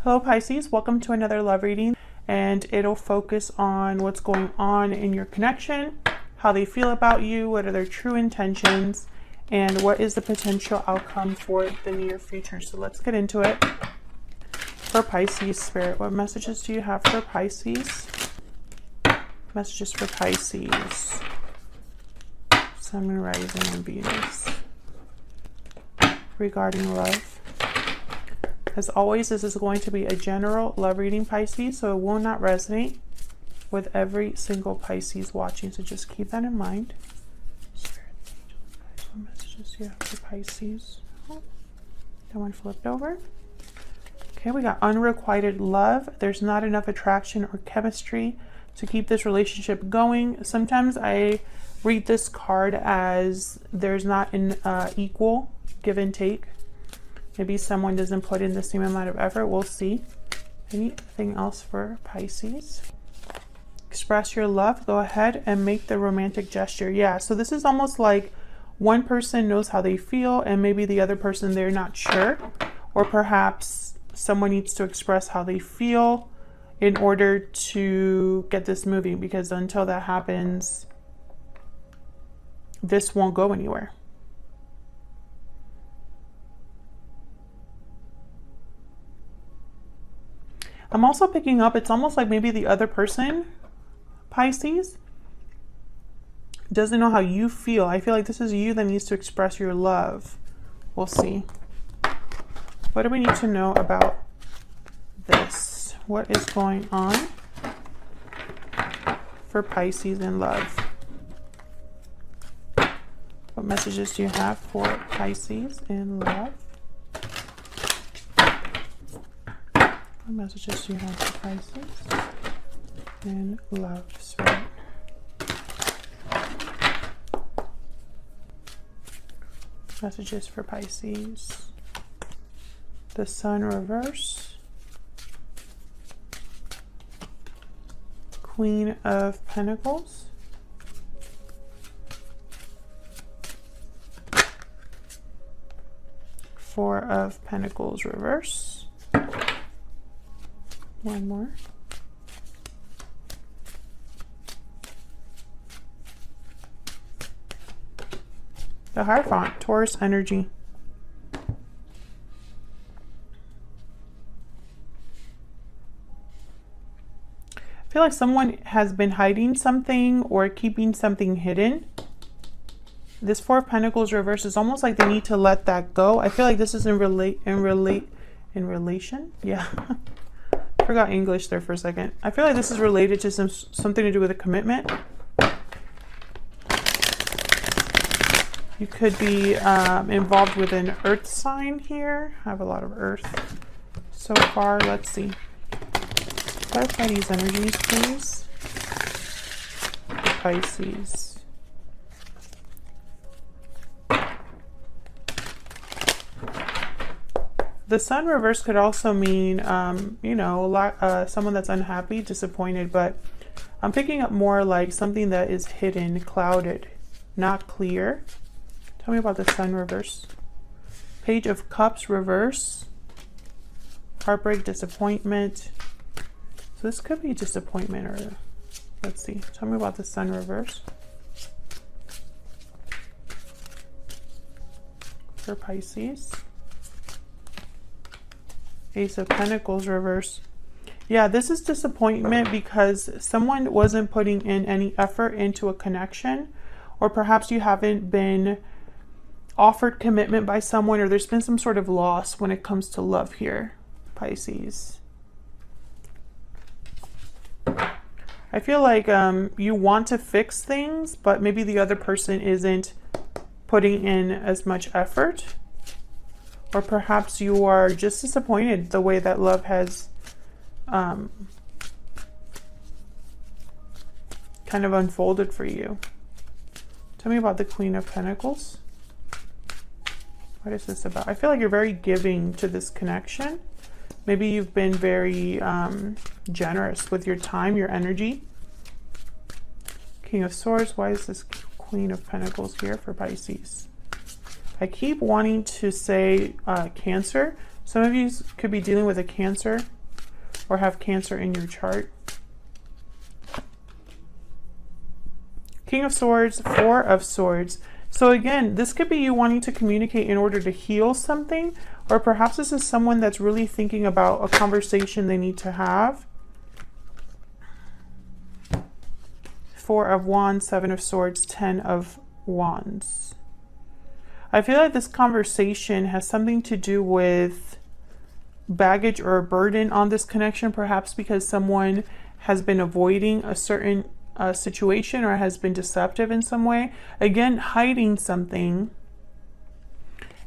Hello Pisces, welcome to another love reading, and it'll focus on what's going on in your connection, how they feel about you, what are their true intentions, and what is the potential outcome for the near future. So let's get into it. For Pisces Spirit, what messages do you have for Pisces? Messages for Pisces. Sun, Moon, Rising, and Venus. Regarding love. As always, this is going to be a general love reading, Pisces, so it will not resonate with every single Pisces watching, so just keep that in mind. Spirit, angels, what messages do you have for Pisces? Oh, that one flipped over. Okay, we got unrequited love. There's not enough attraction or chemistry to keep this relationship going. Sometimes I read this card as there's not an equal give and take. Maybe someone doesn't put in the same amount of effort. We'll see. Anything else for Pisces? Express your love. Go ahead and make the romantic gesture. Yeah, so this is almost like one person knows how they feel and maybe the other person, they're not sure. Or perhaps someone needs to express how they feel in order to get this moving, because until that happens, this won't go anywhere. I'm also picking up, it's almost like maybe the other person, Pisces, doesn't know how you feel. I feel like this is you that needs to express your love. We'll see. What do we need to know about this? What is going on for Pisces in love? What messages do you have for Pisces in love? What messages do you have for Pisces in love, Spirit? Messages for Pisces. The Sun reverse. Queen of Pentacles. Four of Pentacles reverse. One more. The Hierophant, Taurus energy. I feel like someone has been hiding something or keeping something hidden. This Four of Pentacles reverse is almost like they need to let that go. I feel like this is in relation. Yeah. Forgot English there for a second. I feel like this is related to something to do with a commitment. You could be involved with an earth sign here. I have a lot of earth so far. Let's see. Clarify these energies, please. Pisces. The Sun reverse could also mean, you know, someone that's unhappy, disappointed, but I'm picking up more like something that is hidden, clouded, not clear. Tell me about the Sun reverse. Page of Cups reverse. Heartbreak, disappointment. So this could be disappointment, or let's see. Tell me about the Sun reverse. For Pisces. Ace of Pentacles reverse. Yeah, this is disappointment because someone wasn't putting in any effort into a connection, or perhaps you haven't been offered commitment by someone, or there's been some sort of loss when it comes to love here, Pisces. I feel like you want to fix things, but maybe the other person isn't putting in as much effort. Or perhaps you are just disappointed the way that love has kind of unfolded for you. Tell me about the Queen of Pentacles. What is this about? I feel like you're very giving to this connection. Maybe you've been very generous with your time, your energy. King of Swords. Why is this Queen of Pentacles here for Pisces? I keep wanting to say Cancer. Some of you could be dealing with a Cancer or have Cancer in your chart. King of Swords, Four of Swords. So again, this could be you wanting to communicate in order to heal something, or perhaps this is someone that's really thinking about a conversation they need to have. Four of Wands, Seven of Swords, Ten of Wands. I feel like this conversation has something to do with baggage or a burden on this connection, perhaps because someone has been avoiding a certain situation or has been deceptive in some way. Again, hiding something.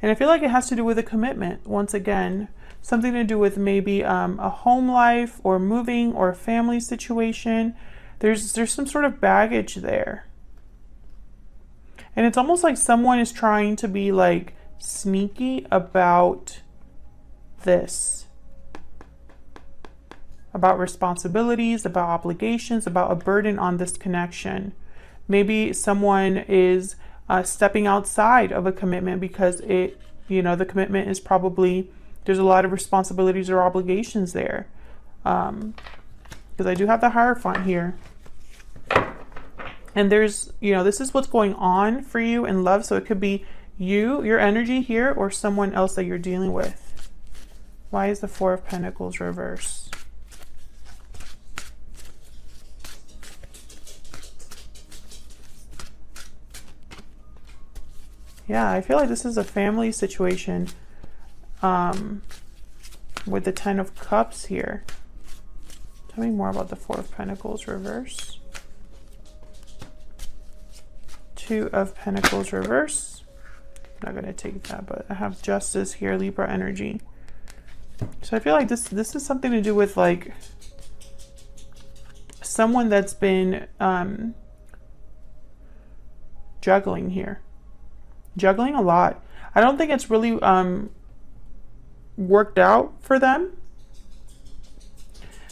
And I feel like it has to do with a commitment. Once again, something to do with maybe a home life or moving or a family situation. There's some sort of baggage there. And it's almost like someone is trying to be like sneaky about this. About responsibilities, about obligations, about a burden on this connection. Maybe someone is stepping outside of a commitment because the commitment is probably, there's a lot of responsibilities or obligations there. Because I do have the Hierophant here. And there's, this is what's going on for you in love. So it could be you, your energy here, or someone else that you're dealing with. Why is the Four of Pentacles reversed? Yeah, I feel like this is a family situation with the Ten of Cups here. Tell me more about the Four of Pentacles reverse. Two of Pentacles reverse. I'm not going to take that, but I have Justice here, Libra energy. So I feel like this is something to do with like someone that's been juggling here. Juggling a lot. I don't think it's really worked out for them.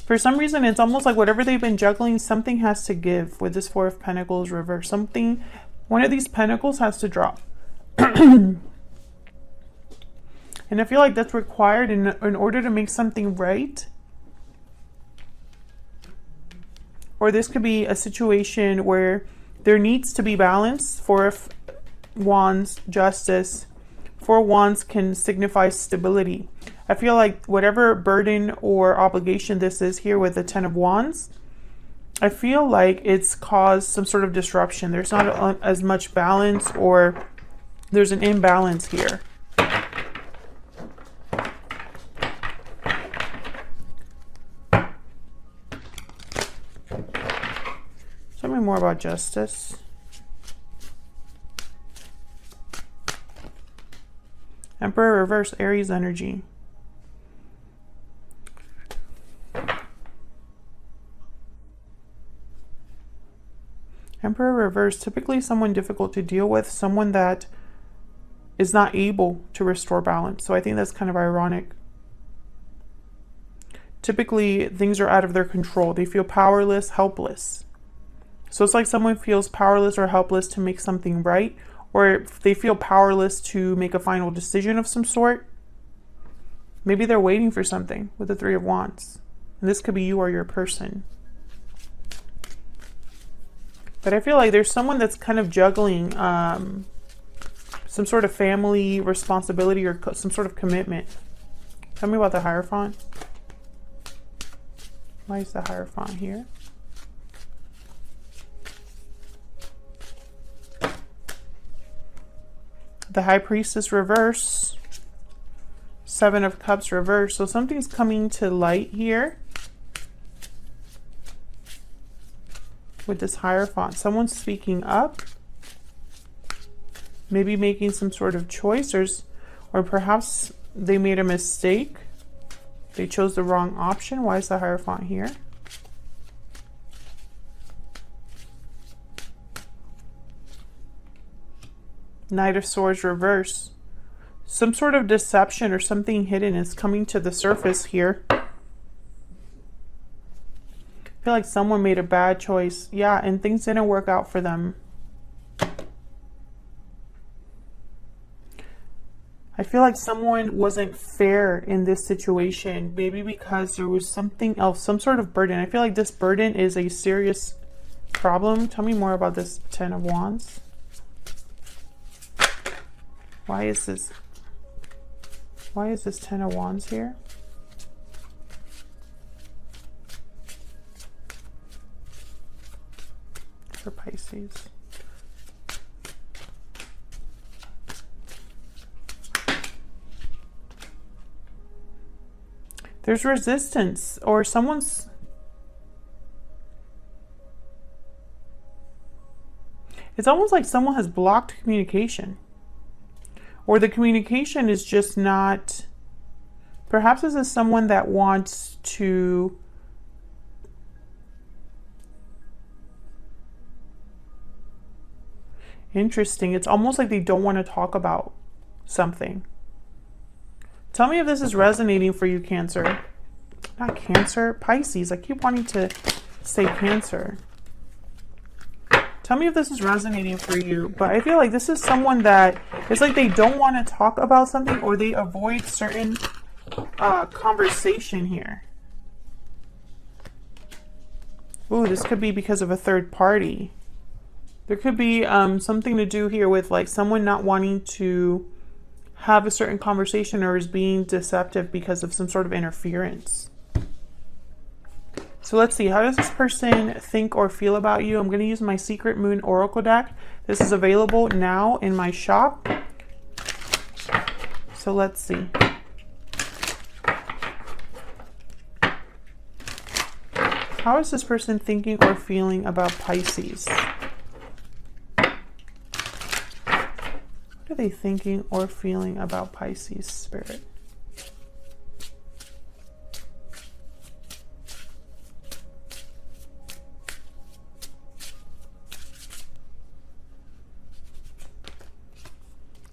For some reason, it's almost like whatever they've been juggling, something has to give with this Four of Pentacles reverse. Something, one of these pentacles has to drop. And I feel like that's required in order to make something right. Or this could be a situation where there needs to be balance. Four of Wands, Justice. Four Wands can signify stability. I feel like whatever burden or obligation this is here with the Ten of Wands, I feel like it's caused some sort of disruption. There's not as much balance, or there's an imbalance here. Tell me more about Justice. Emperor reverse, Aries energy. Emperor reverse, typically someone difficult to deal with, someone that is not able to restore balance. So I think that's kind of ironic. Typically things are out of their control. They feel powerless, helpless. So it's like someone feels powerless or helpless to make something right, or they feel powerless to make a final decision of some sort. Maybe they're waiting for something with the Three of Wands. And this could be you or your person. But I feel like there's someone that's kind of juggling some sort of family responsibility or some sort of commitment. Tell me about the Hierophant. Why is the Hierophant here? The High Priestess reverse. Seven of Cups reverse. So something's coming to light here with this Hierophant. Someone's speaking up. Maybe making some sort of choice, or perhaps they made a mistake. They chose the wrong option. Why is the Hierophant here? Knight of Swords reverse. Some sort of deception or something hidden is coming to the surface here. I feel like someone made a bad choice. Yeah, and things didn't work out for them. I feel like someone wasn't fair in this situation, maybe because there was something else, some sort of burden. I feel like this burden is a serious problem. Tell me more about this Ten of Wands. Why is this Ten of Wands here? For Pisces. There's resistance, or someone's... It's almost like someone has blocked communication. Or the communication is just not... Perhaps this is someone that wants to... Interesting. It's almost like they don't want to talk about something. Tell me if this is resonating for you, Cancer. Not Cancer, Pisces. I keep wanting to say Cancer. Tell me if this is resonating for you. But I feel like this is someone that it's like they don't want to talk about something, or they avoid certain conversation here. Ooh, this could be because of a third party. There could be something to do here with like someone not wanting to have a certain conversation, or is being deceptive because of some sort of interference. So let's see, how does this person think or feel about you? I'm going to use my Secret Moon Oracle deck. This is available now in my shop. So let's see. How is this person thinking or feeling about Pisces? What are they thinking or feeling about Pisces, Spirit?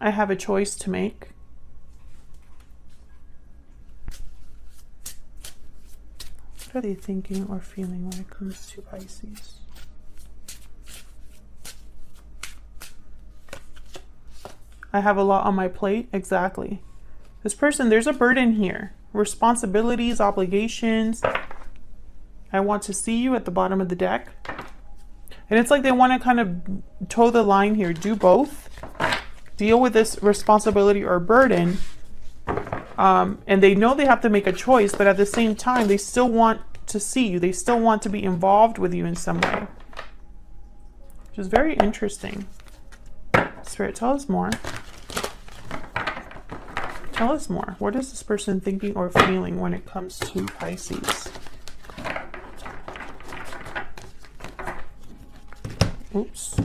I have a choice to make. What are they thinking or feeling when it comes to Pisces? I have a lot on my plate. Exactly. This person, there's a burden here. Responsibilities, obligations. I want to see you at the bottom of the deck. And it's like they want to kind of toe the line here. Do both. Deal with this responsibility or burden. And they know they have to make a choice, but at the same time, they still want to see you. They still want to be involved with you in some way. Which is very interesting. Spirit, tell us more. Tell us more. What is this person thinking or feeling when it comes to Pisces? Oops.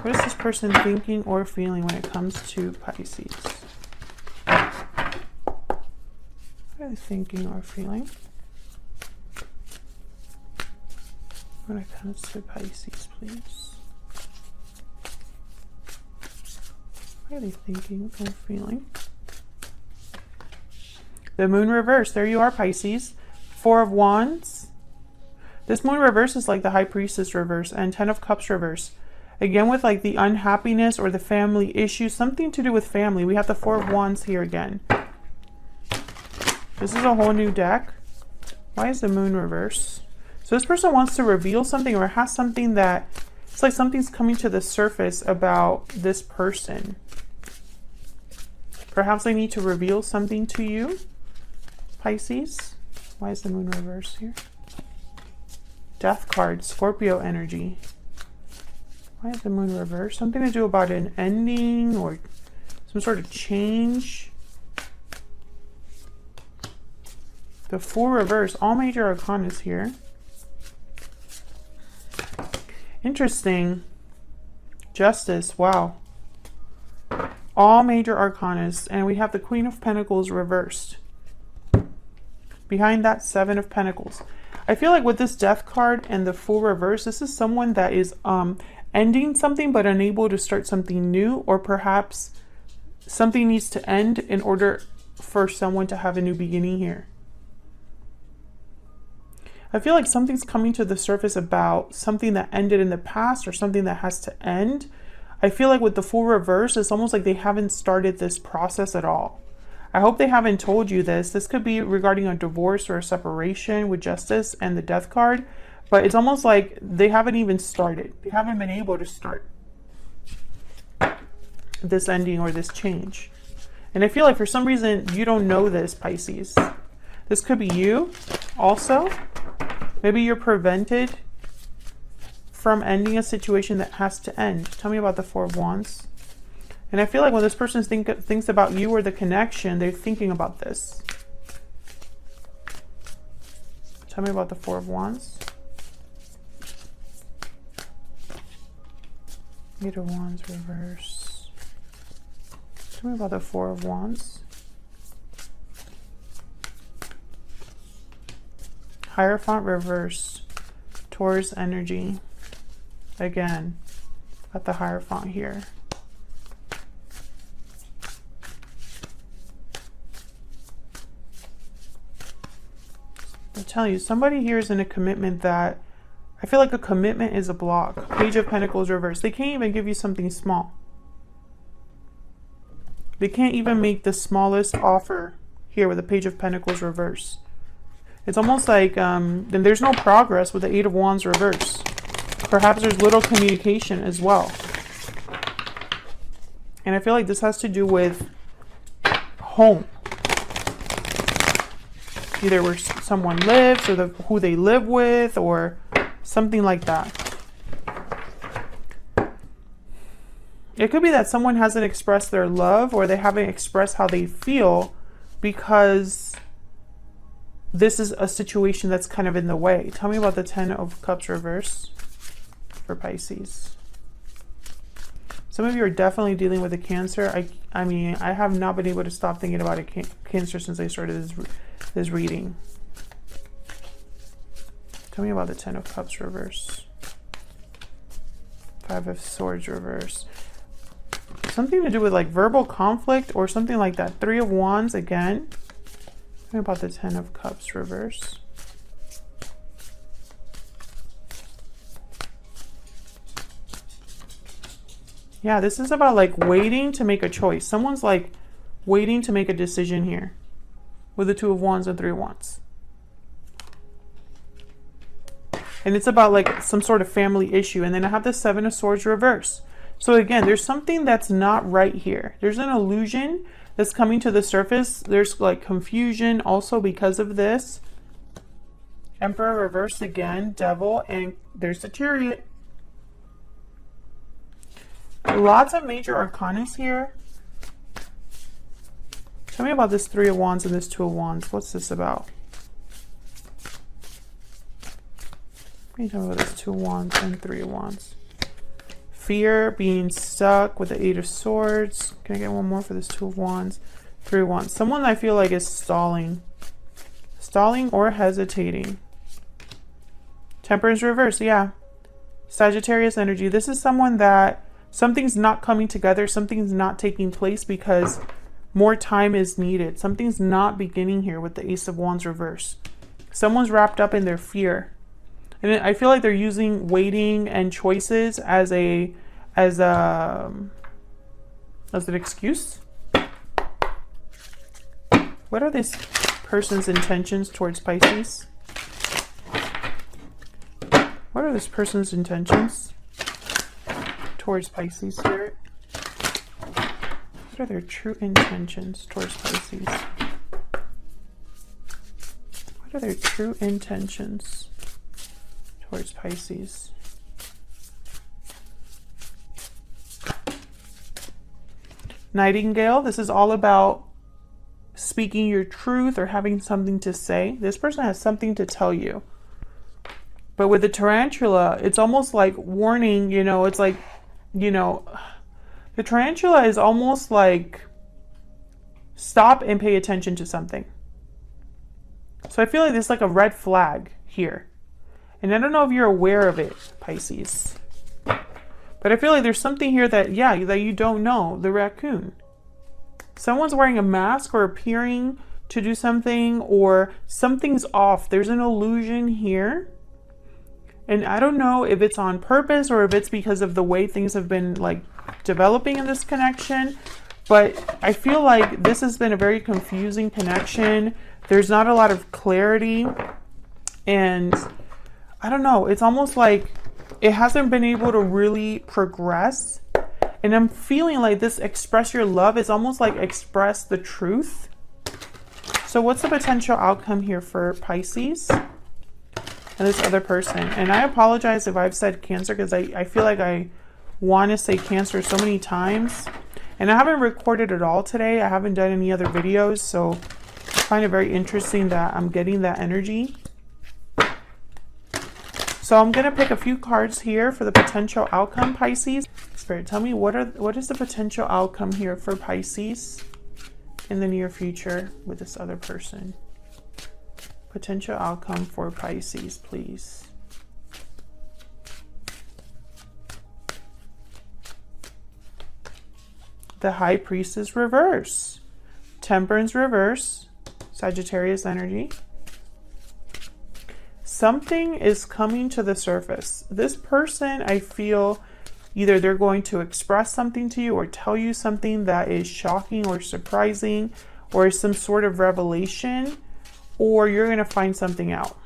What is this person thinking or feeling when it comes to Pisces? What are they thinking or feeling when it comes to Pisces, please? What are they thinking or feeling? The Moon reverse. There you are, Pisces. Four of Wands. This Moon reverse is like the High Priestess reverse, and Ten of Cups reverse. Again, with like the unhappiness or the family issues, something to do with family. We have the Four of Wands here again. This is a whole new deck. Why is the Moon reverse? So this person wants to reveal something, or has something that, it's like something's coming to the surface about this person. Perhaps they need to reveal something to you, Pisces. Why is the Moon reverse here? Death card, Scorpio energy. Why is the Moon reverse? Something to do about an ending or some sort of change. The Fool reverse, all major arcanas here. Interesting. Justice, wow. All major arcanas, and we have the Queen of Pentacles reversed. Behind that, Seven of Pentacles. I feel like with this Death card and the Fool reverse, this is someone that is ending something but unable to start something new, or perhaps something needs to end in order for someone to have a new beginning here. I feel like something's coming to the surface about something that ended in the past, or something that has to end. I feel like with the Fool reverse, it's almost like they haven't started this process at all. I hope they haven't told you this. This could be regarding a divorce or a separation with Justice and the Death card, but it's almost like they haven't even started. They haven't been able to start this ending or this change. And I feel like for some reason you don't know this, Pisces. This could be you also. Maybe you're prevented from ending a situation that has to end. Tell me about the Four of Wands. And I feel like when this person thinks about you or the connection, they're thinking about this. Tell me about the Four of Wands. Eight of Wands reverse. Tell me about the Four of Wands. Hierophant reverse. Taurus energy. Again, got the Hierophant here. I'm telling you, somebody here is in a commitment that I feel like a commitment is a block. Page of Pentacles reverse. They can't even give you something small. They can't even make the smallest offer here with the Page of Pentacles reverse. It's almost like then there's no progress with the Eight of Wands reverse. Perhaps there's little communication as well. And I feel like this has to do with home. Either where someone lives or who they live with or something like that. It could be that someone hasn't expressed their love or they haven't expressed how they feel because this is a situation that's kind of in the way. Tell me about the Ten of Cups reverse for Pisces. Some of you are definitely dealing with a Cancer. I mean, I have not been able to stop thinking about a Cancer since I started this reading. Tell me about the Ten of Cups reverse. Five of Swords reverse. Something to do with like verbal conflict or something like that. Three of Wands again. Tell me about the Ten of Cups reverse. Yeah, this is about like waiting to make a choice. Someone's like waiting to make a decision here with the Two of Wands and Three of Wands. And it's about like some sort of family issue. And then I have the Seven of Swords reverse. So again, there's something that's not right here. There's an illusion that's coming to the surface. There's like confusion also because of this. Emperor reversed again, Devil, and there's the Chariot. Lots of major arcanas here. Tell me about this Three of Wands and this Two of Wands. What's this about? Can you tell me about this Two of Wands and Three of Wands? Fear, being stuck with the Eight of Swords. Can I get one more for this Two of Wands? Three of Wands. Someone I feel like is stalling. Stalling or hesitating. Temperance reverse, yeah. Sagittarius energy. This is someone that something's not coming together. Something's not taking place because more time is needed. Something's not beginning here with the Ace of Wands reverse. Someone's wrapped up in their fear. And I feel like they're using waiting and choices as an excuse. What are this person's intentions towards Pisces? What are this person's intentions towards Pisces here? What are their true intentions towards Pisces? What are their true intentions towards Pisces? Nightingale, this is all about speaking your truth or having something to say. This person has something to tell you. But with the Tarantula, it's almost like warning, you know, it's like, you know, the Tarantula is almost like stop and pay attention to something. So I feel like there's like a red flag here. And I don't know if you're aware of it, Pisces. But I feel like there's something here that, yeah, that you don't know. The raccoon. Someone's wearing a mask or appearing to do something or something's off. There's an illusion here. And I don't know if it's on purpose or if it's because of the way things have been like developing in this connection, but I feel like this has been a very confusing connection. There's not a lot of clarity, and I don't know, it's almost like it hasn't been able to really progress. And I'm feeling like this express your love is almost like express the truth. So what's the potential outcome here for Pisces and this other person? And I apologize if I've said Cancer, because I feel like I want to say Cancer so many times. And I haven't recorded at all today. I haven't done any other videos, so I find it very interesting that I'm getting that energy. So I'm going to pick a few cards here for the potential outcome, Pisces. Spirit, tell me what is the potential outcome here for Pisces in the near future with this other person? Potential outcome for Pisces, please. The High Priestess reverse. Temperance reverse. Sagittarius energy. Something is coming to the surface. This person, I feel, either they're going to express something to you or tell you something that is shocking or surprising or some sort of revelation, or you're going to find something out.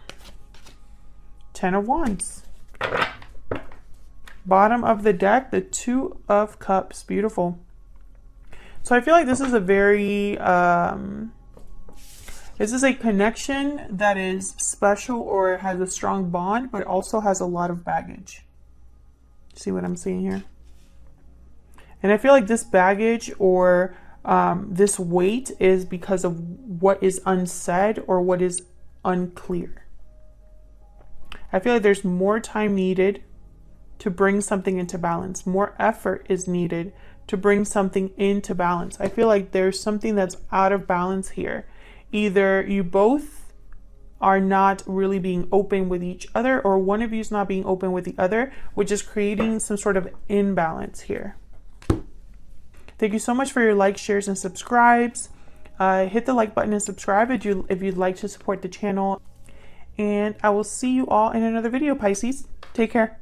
10 of Wands. Bottom of the deck, the Two of Cups. Beautiful. So I feel like this is a very... this is a connection that is special or has a strong bond, but also has a lot of baggage. See what I'm seeing here? And I feel like this baggage or this weight is because of what is unsaid or what is unclear. I feel like there's more time needed to bring something into balance. More effort is needed to bring something into balance. I feel like there's something that's out of balance here. Either you both are not really being open with each other, or one of you is not being open with the other, which is creating some sort of imbalance here. Thank you so much for your likes, shares, and subscribes. Hit the like button and subscribe if you'd like to support the channel. And I will see you all in another video, Pisces. Take care.